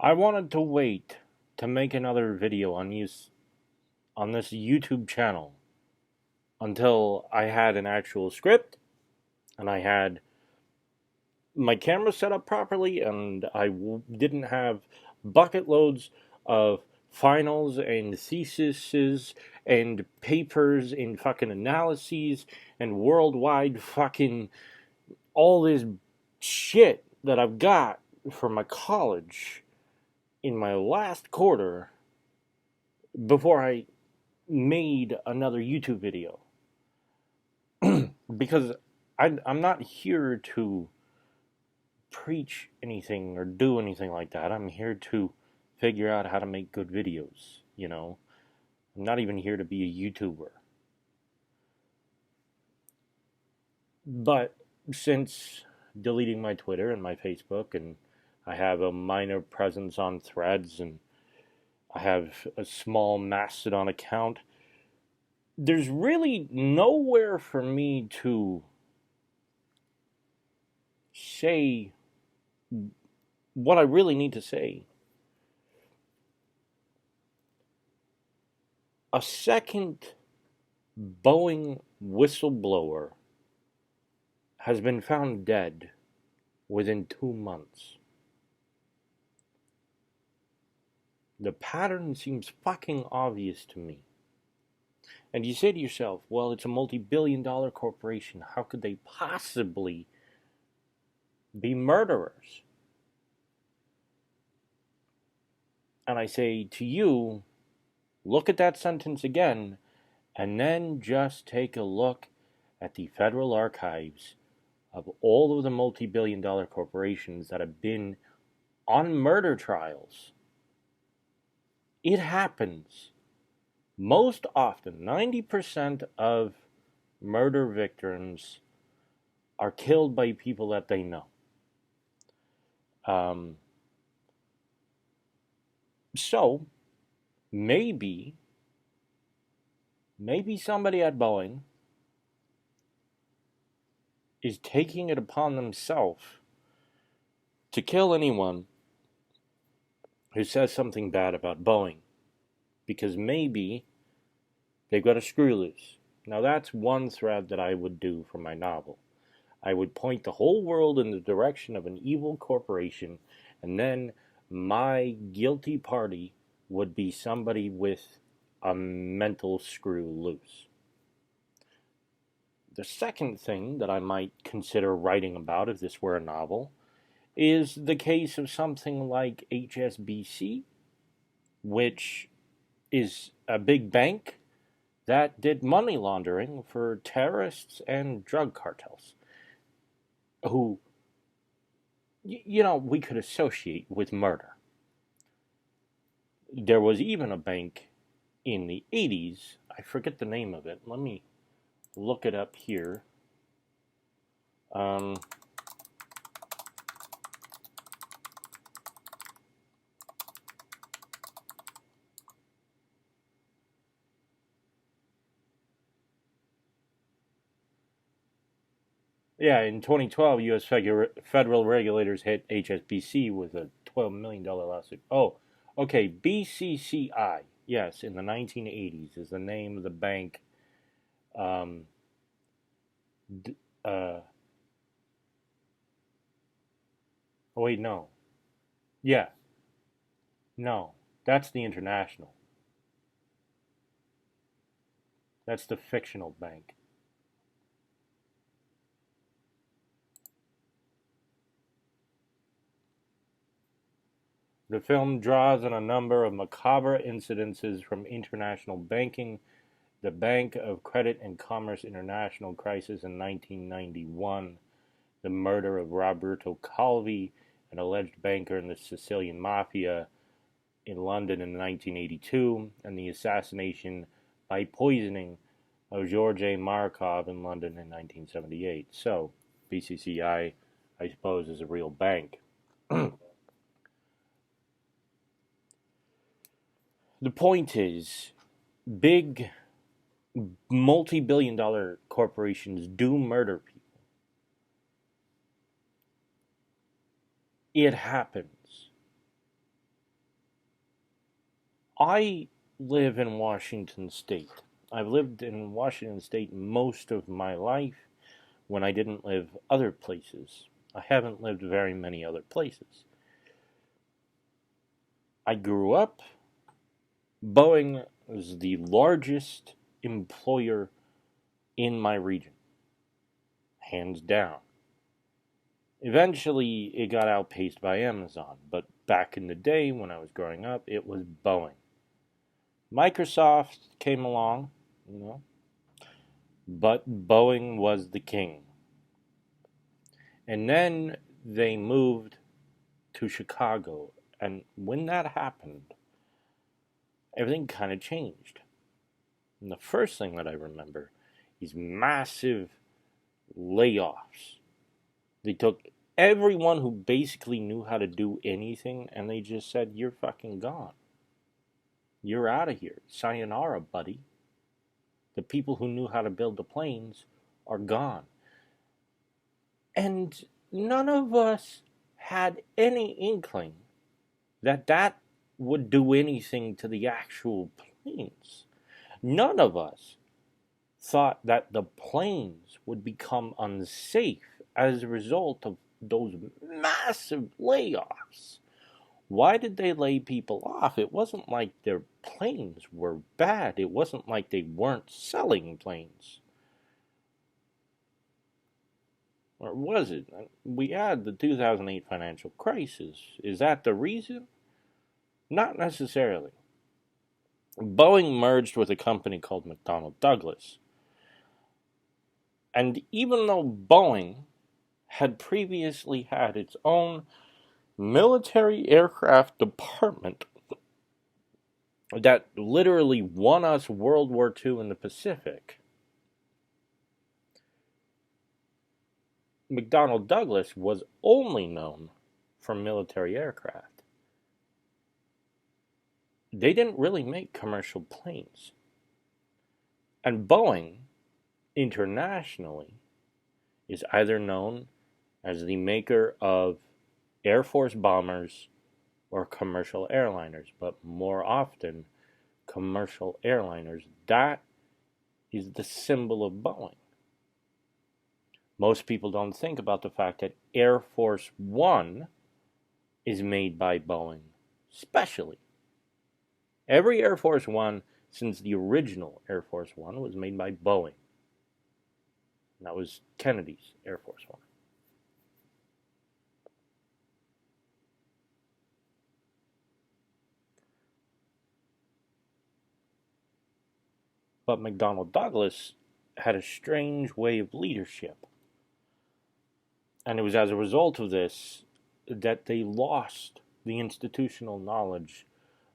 I wanted to wait to make another video on this YouTube channel until I had an actual script and I had my camera set up properly and didn't have bucket loads of finals and theses and papers and fucking analyses and worldwide fucking all this shit that I've got from my college in my last quarter before I made another YouTube video. Because I'm not here to preach anything or do anything like that. I'm here to figure out how to make good videos, you know? I'm not even here to be a YouTuber. But since deleting my Twitter and my Facebook, and I have a minor presence on Threads, and I have a small Mastodon account, there's really nowhere for me to say what I really need to say. A second Boeing whistleblower has been found dead within 2 months. The pattern seems fucking obvious to me. And you say to yourself, well, it's a multi-billion-dollar corporation. How could they possibly be murderers? And I say to you, look at that sentence again, and then just take a look at the federal archives of all of the multi-billion-dollar corporations that have been on murder trials. It happens. Most often, 90% of murder victims are killed by people that they know. So, maybe somebody at Boeing is taking it upon themselves to kill anyone who says something bad about Boeing, because maybe they've got a screw loose. Now that's one thread that I would do for my novel. I would point the whole world in the direction of an evil corporation, and then my guilty party would be somebody with a mental screw loose. The second thing that I might consider writing about if this were a novel is the case of something like HSBC, which is a big bank that did money laundering for terrorists and drug cartels who, we could associate with murder. There was even a bank in the 80s, I forget the name of it, let me look it up here. Yeah, in 2012, U.S. federal regulators hit HSBC with a $12 million lawsuit. Oh, okay, BCCI. Yes, in the 1980s is the name of the bank. Um, oh, wait, no. Yeah, no. That's the international. That's the fictional bank. The film draws on a number of macabre incidences from international banking, the Bank of Credit and Commerce International crisis in 1991, the murder of Roberto Calvi, an alleged banker in the Sicilian Mafia in London in 1982, and the assassination by poisoning of George A. Markov in London in 1978. So, BCCI, I suppose, is a real bank. The point is, big multi-billion-dollar corporations do murder people. It happens. I live in Washington State. I've lived in Washington State most of my life when I didn't live other places. I haven't lived very many other places. I grew up. Boeing is the largest employer in my region, hands down. Eventually, it got outpaced by Amazon, but back in the day when I was growing up, it was Boeing. Microsoft came along, you know, but Boeing was the king. And then they moved to Chicago, and when that happened, everything kind of changed. And the first thing that I remember is massive layoffs. They took everyone who basically knew how to do anything and they just said, "You're fucking gone. You're out of here. Sayonara, buddy." The people who knew how to build the planes are gone. And none of us had any inkling that that would do anything to the actual planes. None of us thought that the planes would become unsafe as a result of those massive layoffs. Why did they lay people off? It wasn't like their planes were bad. It wasn't like they weren't selling planes. Or was it? We had the 2008 financial crisis. Is that the reason? Not necessarily. Boeing merged with a company called McDonnell Douglas. And even though Boeing had previously had its own military aircraft department that literally won us World War II in the Pacific, McDonnell Douglas was only known for military aircraft. They didn't really make commercial planes. And Boeing, internationally, is either known as the maker of Air Force bombers or commercial airliners, but more often commercial airliners. That is the symbol of Boeing. Most people don't think about the fact that Air Force One is made by Boeing, specially. Every Air Force One since the original Air Force One was made by Boeing. And that was Kennedy's Air Force One. But McDonnell Douglas had a strange way of leadership. And it was as a result of this that they lost the institutional knowledge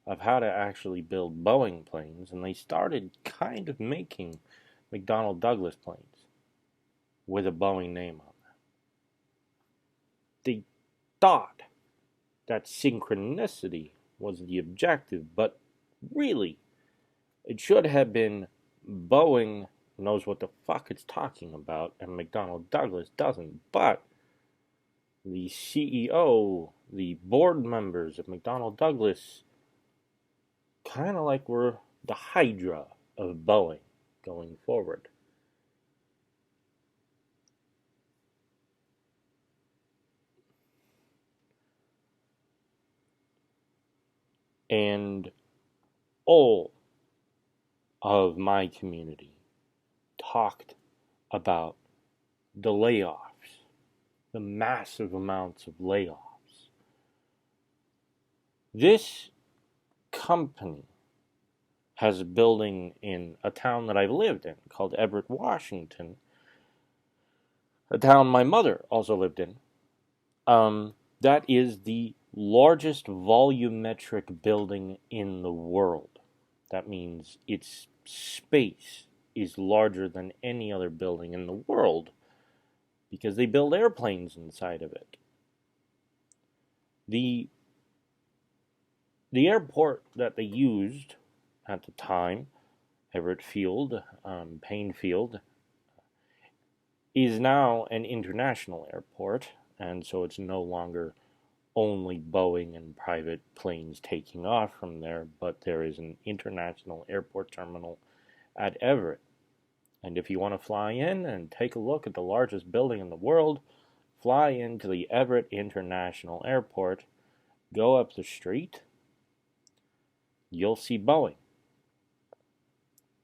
of how to actually build Boeing planes, and they started kind of making McDonnell Douglas planes with a Boeing name on them. They thought that synchronicity was the objective, but really, it should have been Boeing knows what the fuck it's talking about, and McDonnell Douglas doesn't. But the CEO, the board members of McDonnell Douglas, kind of like were the Hydra of Boeing going forward. And all of my community talked about the layoffs, the massive amounts of layoffs. This company has a building in a town that I've lived in called Everett, Washington, a town my mother also lived in. That is the largest volumetric building in the world. That means its space is larger than any other building in the world because they build airplanes inside of it. The airport that they used at the time, Everett Field, Payne Field, is now an international airport, and so it's no longer only Boeing and private planes taking off from there, but there is an international airport terminal at Everett. And if you want to fly in and take a look at the largest building in the world, fly into the Everett International Airport, go up the street, you'll see Boeing.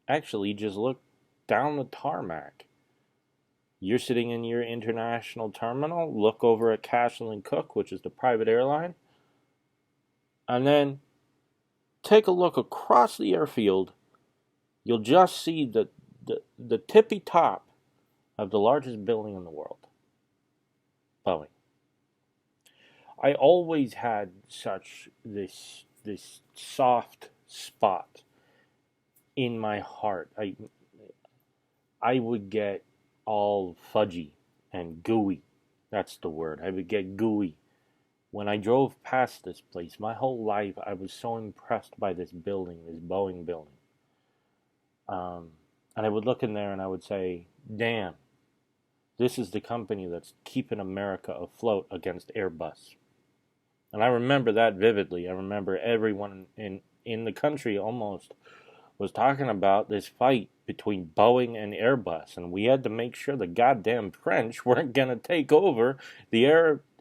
Actually, just look down the tarmac. You're sitting in your international terminal, look over at Castle and Cook, which is the private airline, and then take a look across the airfield. You'll just see the tippy top of the largest building in the world, Boeing. I always had such this soft spot in my heart. I would get all fudgy and gooey. That's the word. I would get gooey when I drove past this place. My whole life, I was so impressed by this building, this Boeing building. And I would look in there and I would say, damn, this is the company that's keeping America afloat against Airbus. And I remember that vividly. I remember everyone in the country almost was talking about this fight between Boeing and Airbus. And we had to make sure the goddamn French weren't going to take over the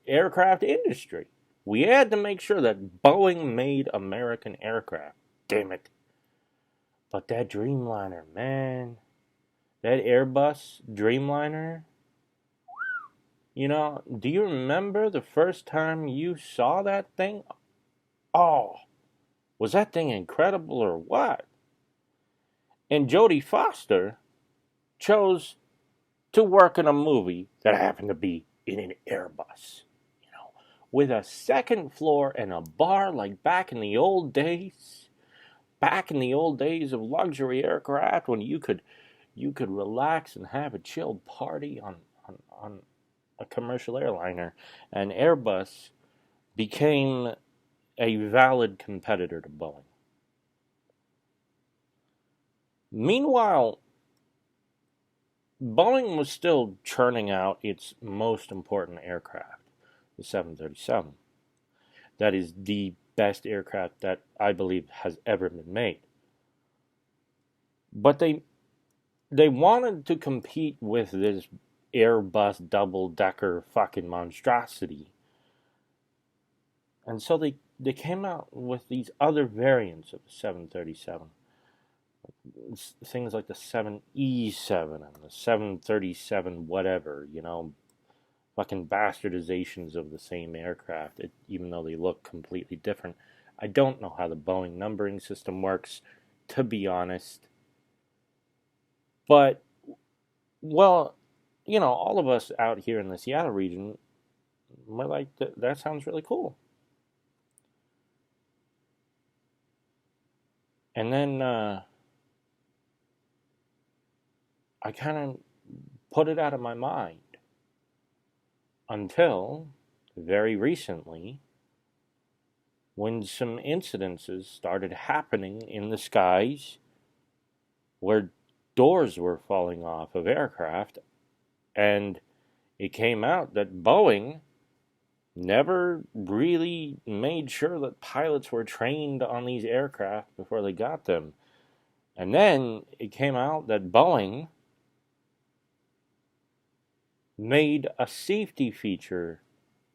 aircraft industry. We had to make sure that Boeing made American aircraft. Damn it. But that Dreamliner, man, that Airbus Dreamliner, you know, do you remember the first time you saw that thing? Oh, was that thing incredible or what? And Jodie Foster chose to work in a movie that happened to be in an Airbus, you know, with a second floor and a bar like back in the old days. Back in the old days of luxury aircraft when you could relax and have a chilled party on a commercial airliner, and Airbus became a valid competitor to Boeing. Meanwhile, Boeing was still churning out its most important aircraft, the 737. That is the best aircraft that I believe has ever been made. But they wanted to compete with this Airbus double-decker fucking monstrosity. And so they came out with these other variants of the 737. Things like the 7E7 and the 737 whatever, you know, fucking bastardizations of the same aircraft, even though they look completely different. I don't know how the Boeing numbering system works, to be honest. But, well, you know, all of us out here in the Seattle region, we're like, that sounds really cool. And then I kind of put it out of my mind until very recently, when some incidences started happening in the skies where doors were falling off of aircraft, and it came out that Boeing never really made sure that pilots were trained on these aircraft before they got them. And then it came out that Boeing made a safety feature,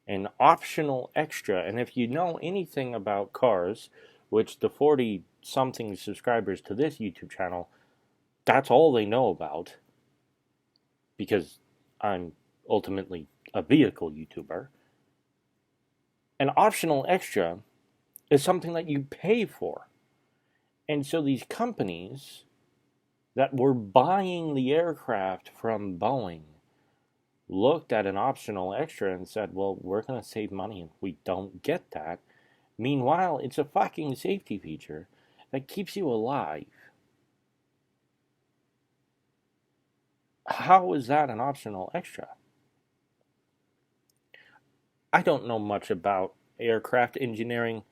an optional extra. And if you know anything about cars, which the 40-something subscribers to this YouTube channel, that's all they know about, because I'm ultimately a vehicle YouTuber. An optional extra is something that you pay for. And so these companies that were buying the aircraft from Boeing looked at an optional extra and said, well, we're going to save money if we don't get that. Meanwhile, it's a fucking safety feature that keeps you alive. How is that an optional extra? I don't know much about aircraft engineering.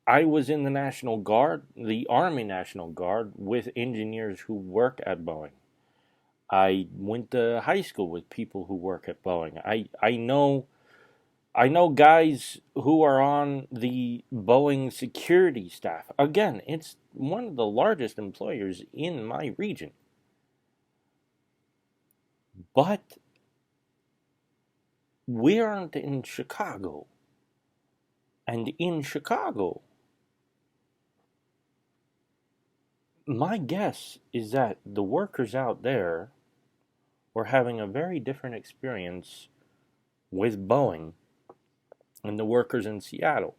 I was in the National Guard, the Army National Guard, with engineers who work at Boeing. I went to high school with people who work at Boeing. I know I know guys who are on the Boeing security staff. Again, it's one of the largest employers in my region. But we aren't in Chicago. And in Chicago, my guess is that the workers out there were having a very different experience with Boeing than the workers in Seattle.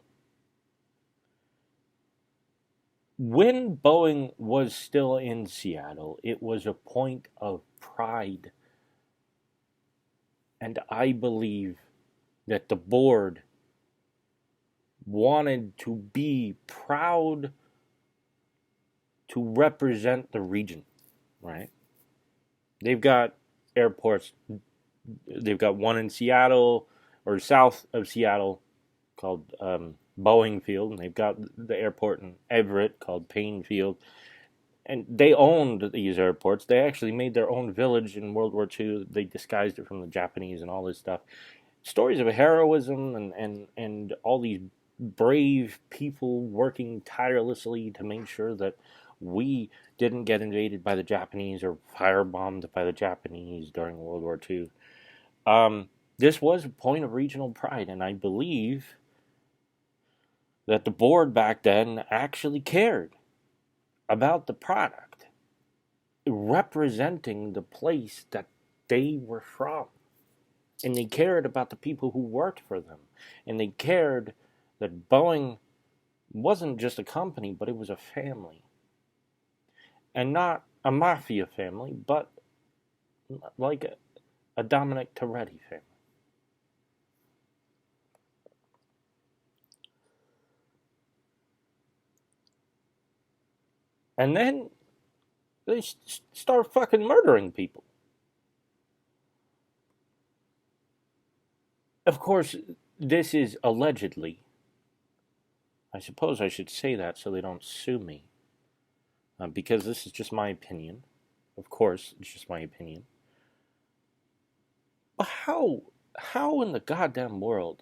When Boeing was still in Seattle, it was a point of pride. And I believe that the board wanted to be proud to represent the region, right? They've got airports. They've got one in Seattle or south of Seattle called Boeing Field, and they've got the airport in Everett called Payne Field. And they owned these airports. They actually made their own village in World War II. They disguised it from the Japanese and all this stuff. Stories of heroism and all these brave people working tirelessly to make sure that we didn't get invaded by the Japanese or firebombed by the Japanese during World War II. This was a point of regional pride, and I believe that the board back then actually cared about the product representing the place that they were from. And they cared about the people who worked for them. And they cared that Boeing wasn't just a company, but it was a family. And not a mafia family, but like a Dominic Toretto family. And then they start fucking murdering people. Of course, this is allegedly. I suppose I should say that so they don't sue me. Because this is just my opinion. Of course, it's just my opinion. But how in the goddamn world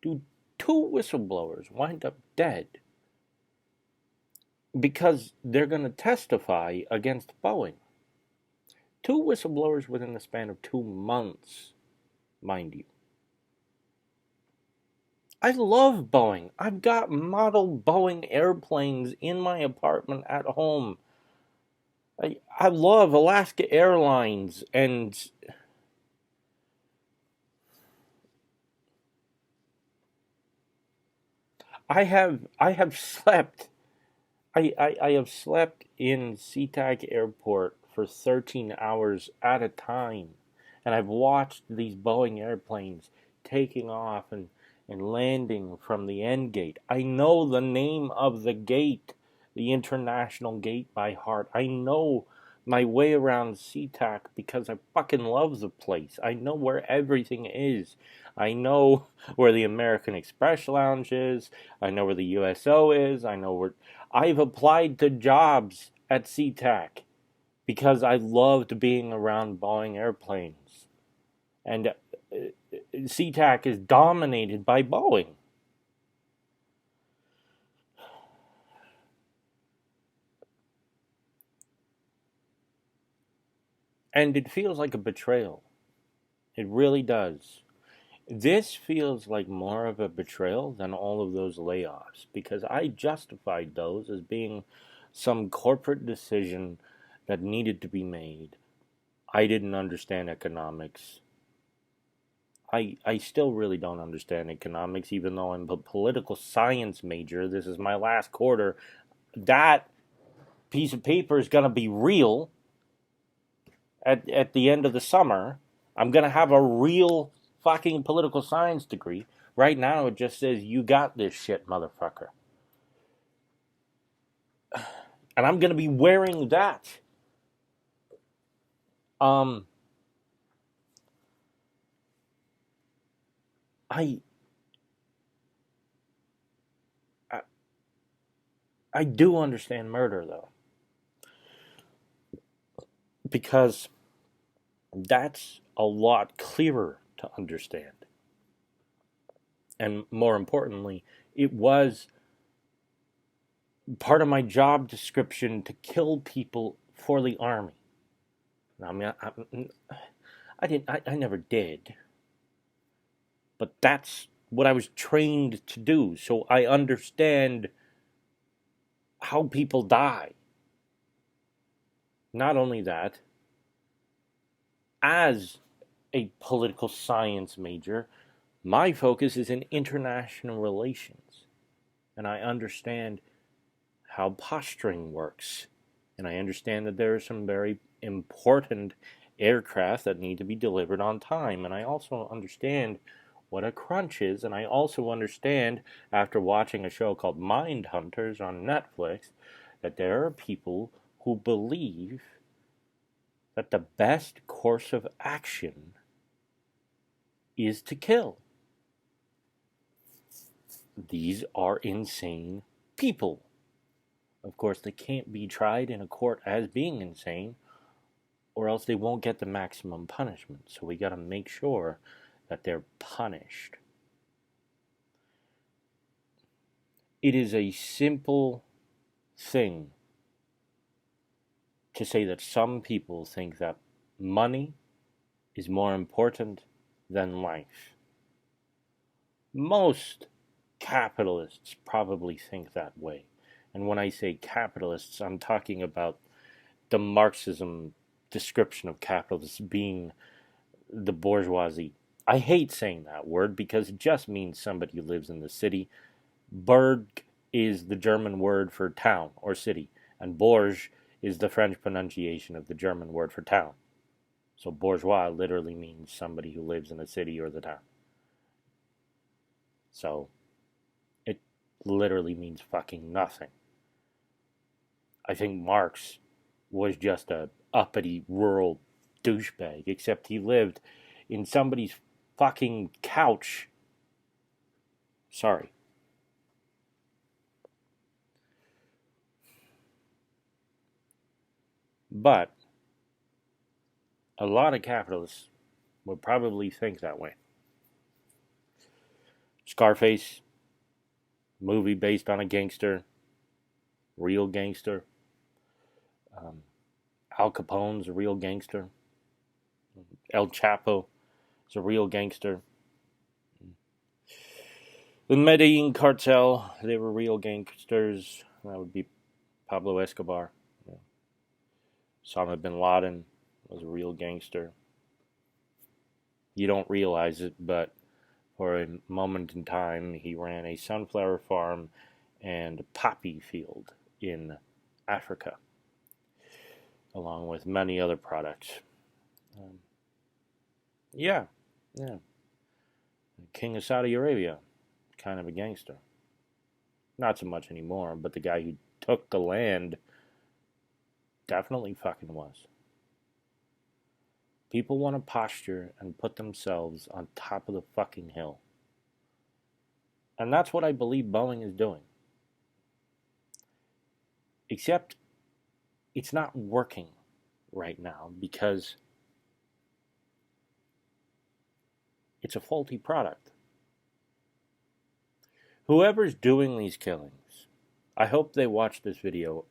do two whistleblowers wind up dead because they're going to testify against Boeing? Two whistleblowers within the span of 2 months, mind you. I love Boeing. I've got model Boeing airplanes in my apartment at home. I love Alaska Airlines, and I have slept. I have slept in SeaTac Airport for 13 hours at a time. And I've watched these Boeing airplanes taking off and landing from the end gate. I know the name of the gate, the international gate, by heart. I know my way around SeaTac because I fucking love the place. I know where everything is. I know where the American Express Lounge is. I know where the USO is. I know where I've applied to jobs at SeaTac because I loved being around Boeing airplanes. And SeaTac is dominated by Boeing. And it feels like a betrayal. It really does. This feels like more of a betrayal than all of those layoffs because I justified those as being some corporate decision that needed to be made. I didn't understand economics. I still really don't understand economics, even though I'm a political science major. This is my last quarter. That piece of paper is going to be real at the end of the summer. I'm going to have a real fucking political science degree. Right now, it just says, you got this shit, motherfucker. And I'm going to be wearing that. Um, I, I, I do understand murder, though. Because that's a lot clearer to understand. And more importantly, it was part of my job description to kill people for the army. I mean, I didn't. I never did, but that's what I was trained to do. So I understand how people die. Not only that, as a political science major, my focus is in international relations, and I understand how posturing works. And I understand that there are some very important aircraft that need to be delivered on time. And I also understand what a crunch is. And I also understand, after watching a show called Mind Hunters on Netflix, that there are people who believe that the best course of action is to kill. These are insane people. Of course, they can't be tried in a court as being insane, or else they won't get the maximum punishment. So we got to make sure that they're punished. It is a simple thing to say that some people think that money is more important than life. Most capitalists probably think that way. And when I say capitalists, I'm talking about the Marxism description of capitalists being the bourgeoisie. I hate saying that word because it just means somebody who lives in the city. Burg is the German word for town or city, and bourge is the French pronunciation of the German word for town. So bourgeois literally means somebody who lives in a city or the town. So it literally means fucking nothing. I think Marx was just a uppity rural douchebag, except he lived in somebody's fucking couch. Sorry. But a lot of capitalists would probably think that way. Scarface, movie based on a gangster, real gangster. Al Capone's a real gangster. El Chapo is a real gangster. The Medellin cartel, they were real gangsters. That would be Pablo Escobar. Osama bin Laden was a real gangster. You don't realize it, but for a moment in time, he ran a sunflower farm and poppy field in Africa, along with many other products. Um, yeah, yeah. King of Saudi Arabia, kind of a gangster. Not so much anymore, but the guy who took the land definitely fucking was. People want to posture and put themselves on top of the fucking hill. And that's what I believe Boeing is doing. Except it's not working right now because it's a faulty product. Whoever's doing these killings, I hope they watch this video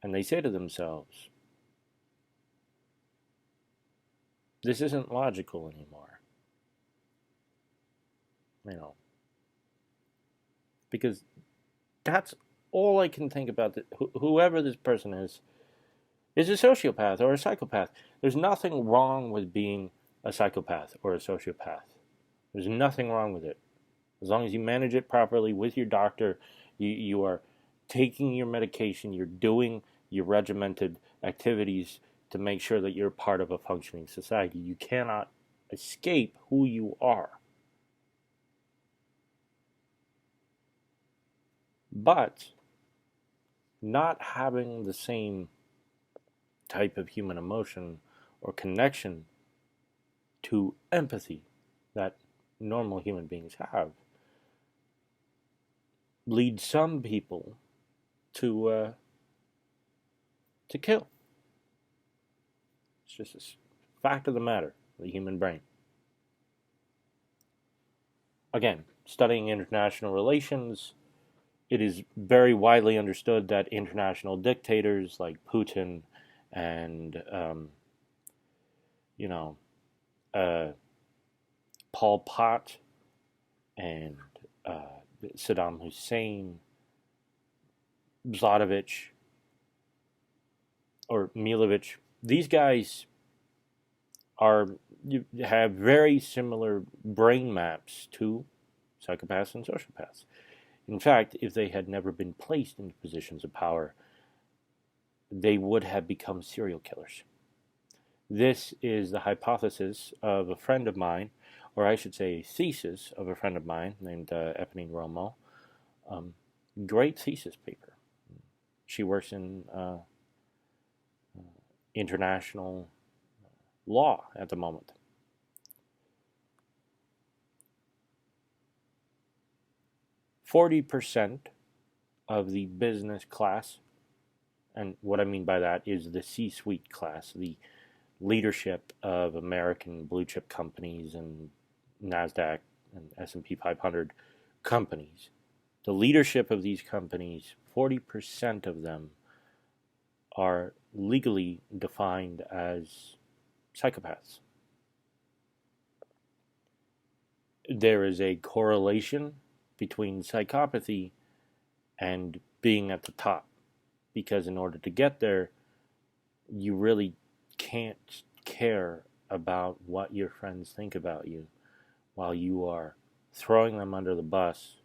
and they say to themselves, this isn't logical anymore. You know, because that's all I can think about. Whoever this person is a sociopath or a psychopath. There's nothing wrong with being a psychopath or a sociopath. There's nothing wrong with it. As long as you manage it properly with your doctor, you are taking your medication, you're doing your regimented activities to make sure that you're part of a functioning society. You cannot escape who you are. But not having the same type of human emotion or connection to empathy that normal human beings have leads some people to kill. It's just a fact of the matter, the human brain. again, studying international relations, it is very widely understood that international dictators like Putin and you know uh, Pol Pot and Saddam Hussein, Zlatovic or Milovic, these guys are have very similar brain maps to psychopaths and sociopaths. In fact, if they had never been placed into positions of power, they would have become serial killers. This is the hypothesis of a friend of mine, or I should say, a thesis of a friend of mine named Eponine Romo. Um, Great thesis paper. She works in international law at the moment. 40% of the business class, and what I mean by that is the C-suite class, the leadership of American blue chip companies and NASDAQ and S&P 500 companies. The leadership of these companies, 40% of them are legally defined as psychopaths. There is a correlation between psychopathy and being at the top, because in order to get there, you really can't care about what your friends think about you while you are throwing them under the bus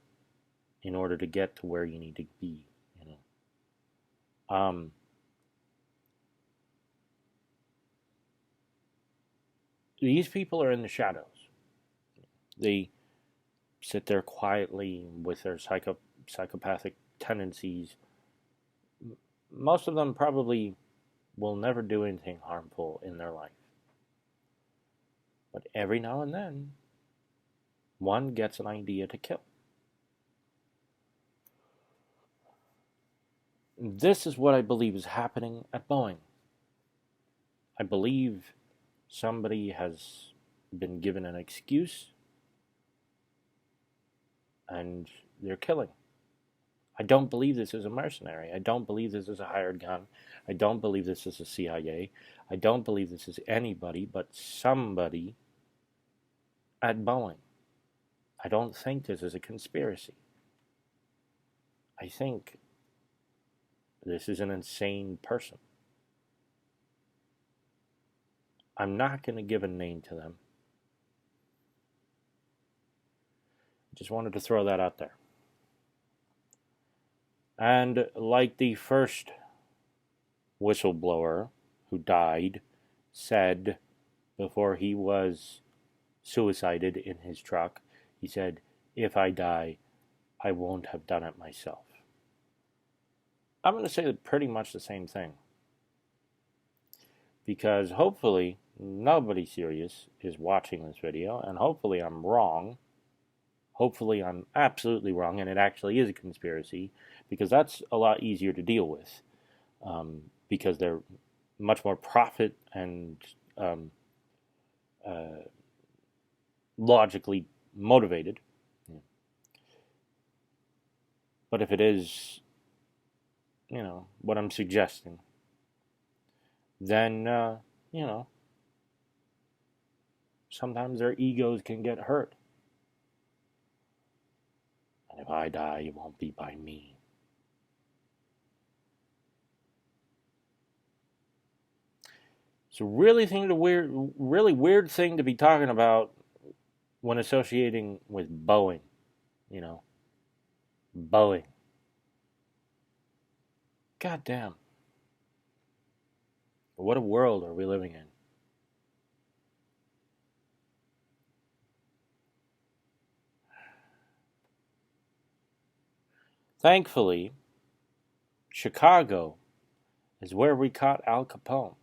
in order to get to where you need to be. These people are in the shadows. They sit there quietly with their psychopathic tendencies. Most of them probably will never do anything harmful in their life. But every now and then, one gets an idea to kill. This is what I believe is happening at Boeing. I believe somebody has been given an excuse and they're killing. I don't believe this is a mercenary. I don't believe this is a hired gun. I don't believe this is a CIA. I don't believe this is anybody but somebody at Boeing. I don't think this is a conspiracy. I think this is an insane person. I'm not going to give a name to them. Just wanted to throw that out there. And like the first whistleblower who died said before he was suicided in his truck, he said, "If I die, I won't have done it myself." I'm going to say pretty much the same thing. Because hopefully nobody serious is watching this video, and hopefully I'm wrong. Hopefully I'm absolutely wrong and it actually is a conspiracy, because that's a lot easier to deal with, because they're much more profit and logically motivated. But if it is, what I'm suggesting, then, sometimes their egos can get hurt. And if I die, it won't be by me. It's a really weird thing to be talking about when associating with Boeing. Boeing. God damn. What a world are we living in? Thankfully, Chicago is where we caught Al Capone.